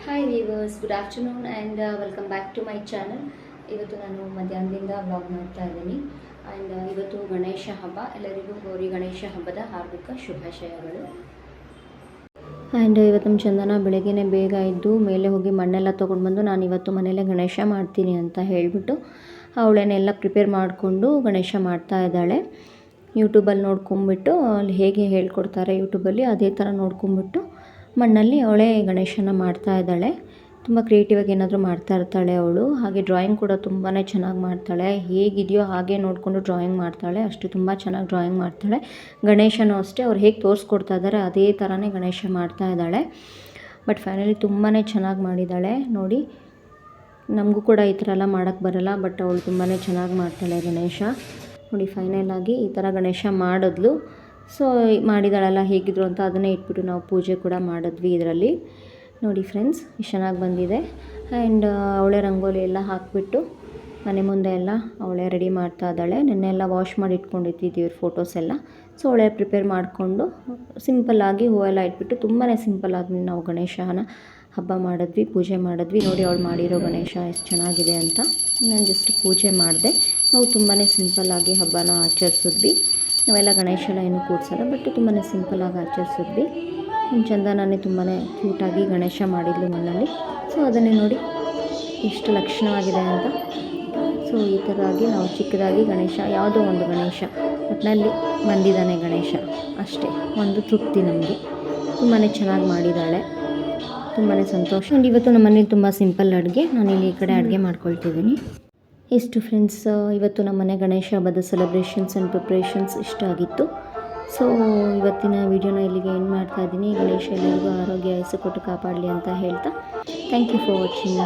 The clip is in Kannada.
Hi viewers, good afternoon and welcome back to my channel. ಇವತ್ತು ನಾನು ಮಧ್ಯಾಹ್ನದಿಂದ ವ್ಲಾಗ್ ಮಾಡ್ತಾ ಇದ್ದೀನಿ. ಆ್ಯಂಡ್ ಇವತ್ತು ಗಣೇಶ ಹಬ್ಬ. ಎಲ್ಲರಿಗೂ ಗೌರಿ ಗಣೇಶ ಹಬ್ಬದ ಹಾರ್ದಿಕ ಶುಭಾಶಯಗಳು. ಆ್ಯಂಡ್ ಇವತ್ತು ನಮ್ಮ ಚಂದನ ಬೆಳಗ್ಗೆನೇ ಬೇಗ ಇದ್ದು ಮೇಲೆ ಹೋಗಿ ಮಣ್ಣೆಲ್ಲ ತೊಗೊಂಡು ಬಂದು ನಾನು ಇವತ್ತು ಮನೆಯಲ್ಲೇ ಗಣೇಶ ಮಾಡ್ತೀನಿ ಅಂತ ಹೇಳಿಬಿಟ್ಟು ಅವಳನ್ನೆಲ್ಲ ಪ್ರಿಪೇರ್ ಮಾಡಿಕೊಂಡು ಗಣೇಶ ಮಾಡ್ತಾ ಇದ್ದಾಳೆ. ಯೂಟ್ಯೂಬಲ್ಲಿ ನೋಡ್ಕೊಂಬಿಟ್ಟು ಅಲ್ಲಿ ಹೇಗೆ ಹೇಳ್ಕೊಡ್ತಾರೆ ಯೂಟ್ಯೂಬಲ್ಲಿ ಅದೇ ಥರ ನೋಡ್ಕೊಂಬಿಟ್ಟು ಮಣ್ಣಲ್ಲಿ ಅವಳೇ ಗಣೇಶನ ಮಾಡ್ತಾ ಇದ್ದಾಳೆ. ತುಂಬ ಕ್ರಿಯೇಟಿವಾಗಿ ಏನಾದರೂ ಮಾಡ್ತಾ ಇರ್ತಾಳೆ ಅವಳು. ಹಾಗೆ ಡ್ರಾಯಿಂಗ್ ಕೂಡ ತುಂಬಾ ಚೆನ್ನಾಗಿ ಮಾಡ್ತಾಳೆ. ಹೇಗಿದೆಯೋ ಹಾಗೆ ನೋಡಿಕೊಂಡು ಡ್ರಾಯಿಂಗ್ ಮಾಡ್ತಾಳೆ. ಅಷ್ಟು ತುಂಬ ಚೆನ್ನಾಗಿ ಡ್ರಾಯಿಂಗ್ ಮಾಡ್ತಾಳೆ. ಗಣೇಶನೂ ಅಷ್ಟೇ ಅವ್ರು ಹೇಗೆ ತೋರಿಸ್ಕೊಡ್ತಾ ಇದ್ದಾರೆ ಅದೇ ಥರನೇ ಗಣೇಶ ಮಾಡ್ತಾ ಇದ್ದಾಳೆ. ಬಟ್ ಫೈನಲಿ ತುಂಬಾ ಚೆನ್ನಾಗಿ ಮಾಡಿದ್ದಾಳೆ. ನೋಡಿ, ನಮಗೂ ಕೂಡ ಈ ಥರ ಎಲ್ಲ ಮಾಡೋಕ್ಕೆ ಬರೋಲ್ಲ, ಬಟ್ ಅವಳು ತುಂಬಾ ಚೆನ್ನಾಗಿ ಮಾಡ್ತಾಳೆ ಗಣೇಶ. ನೋಡಿ, ಫೈನಲ್ ಆಗಿ ಈ ಥರ ಗಣೇಶ ಮಾಡಿದ್ಲು. ಸೊ ಮಾಡಿದಾಳೆಲ್ಲ ಹೇಗಿದ್ರು ಅಂತ ಅದನ್ನೇ ಇಟ್ಬಿಟ್ಟು ನಾವು ಪೂಜೆ ಕೂಡ ಮಾಡಿದ್ವಿ ಇದರಲ್ಲಿ. ನೋಡಿ ಫ್ರೆಂಡ್ಸ್, ಇಷ್ಟು ಚೆನ್ನಾಗಿ ಬಂದಿದೆ. ಆ್ಯಂಡ್ ಅವಳೇ ರಂಗೋಲಿ ಎಲ್ಲ ಹಾಕಿಬಿಟ್ಟು ಮನೆ ಮುಂದೆ ಎಲ್ಲ ಅವಳೇ ರೆಡಿ ಮಾಡ್ತಾ ಇದ್ದಾಳೆ. ನೆನ್ನೆಲ್ಲ ವಾಶ್ ಮಾಡಿ ಇಟ್ಕೊಂಡಿದ್ದೀವಿ ಫೋಟೋಸ್ ಎಲ್ಲ. ಸೊ ಅವಳೇ ಪ್ರಿಪೇರ್ ಮಾಡಿಕೊಂಡು ಸಿಂಪಲ್ಲಾಗಿ ಹೂವೆಲ್ಲ ಇಟ್ಬಿಟ್ಟು ತುಂಬಾ ಸಿಂಪಲ್ಲಾಗಿ ನಾವು ಗಣೇಶನ ಹಬ್ಬ ಮಾಡಿದ್ವಿ, ಪೂಜೆ ಮಾಡಿದ್ವಿ. ನೋಡಿ ಅವಳು ಮಾಡಿರೋ ಗಣೇಶ ಎಷ್ಟು ಚೆನ್ನಾಗಿದೆ ಅಂತ. ನಾನು ಜಸ್ಟ್ ಪೂಜೆ ಮಾಡಿದೆ. ನಾವು ತುಂಬಾ ಸಿಂಪಲ್ಲಾಗಿ ಹಬ್ಬನ ಆಚರಿಸಿದ್ವಿ. ನಾವೆಲ್ಲ ಗಣೇಶ ಎಲ್ಲ ಏನೂ ಕೂಡ್ಸಲ್ಲ, ಬಟ್ ತುಂಬಾ ಸಿಂಪಲ್ಲಾಗಿ ಆಚರಿಸಿದ್ವಿ. ನಮ್ಮ ಚಂದನನೇ ತುಂಬಾ ಕ್ಯೂಟಾಗಿ ಗಣೇಶ ಮಾಡಿದ್ಲು ಮಣ್ಣಲ್ಲಿ. ಸೊ ಅದನ್ನೇ ನೋಡಿ ಎಷ್ಟು ಲಕ್ಷಣವಾಗಿದೆ ಅಂತ. ಸೊ ಈ ಥರವಾಗಿ ನಾವು ಚಿಕ್ಕದಾಗಿ ಗಣೇಶ, ಯಾವುದೋ ಒಂದು ಗಣೇಶ ಒಟ್ಟಿನಲ್ಲಿ ಬಂದಿದ್ದಾನೆ ಗಣೇಶ, ಅಷ್ಟೇ ಒಂದು ತೃಪ್ತಿ ನಮಗೆ. ತುಂಬಾ ಚೆನ್ನಾಗಿ ಮಾಡಿದ್ದಾಳೆ, ತುಂಬಾ ಸಂತೋಷ. ಆ್ಯಂಡ್ ಇವತ್ತು ನಮ್ಮ ಮನೇಲಿ ತುಂಬ ಸಿಂಪಲ್ ಅಡುಗೆ. ನಾನಿಲ್ಲಿ ಈ ಕಡೆ ಅಡುಗೆ ಮಾಡ್ಕೊಳ್ತಿದ್ದೀನಿ. ಇಷ್ಟು ಫ್ರೆಂಡ್ಸ್, ಇವತ್ತು ನಮ್ಮ ಮನೆ ಗಣೇಶ ಹಬ್ಬದ ಸೆಲೆಬ್ರೇಷನ್ಸ್ ಆ್ಯಂಡ್ ಪ್ರಿಪ್ರೇಷನ್ಸ್ ಇಷ್ಟ ಆಗಿತ್ತು. ಸೊ ಇವತ್ತಿನ ವಿಡಿಯೋನ ಇಲ್ಲಿಗೆ ಎಂಡ್ ಮಾಡ್ತಾ ಇದ್ದೀನಿ. ಗಣೇಶ ಎಲ್ಲರಿಗೂ ಆರೋಗ್ಯ, ಹೆಸರು ಕೊಟ್ಟು ಕಾಪಾಡಲಿ ಅಂತ ಹೇಳ್ತಾ ಥ್ಯಾಂಕ್ ಯು ಫಾರ್ ವಾಚಿಂಗ್.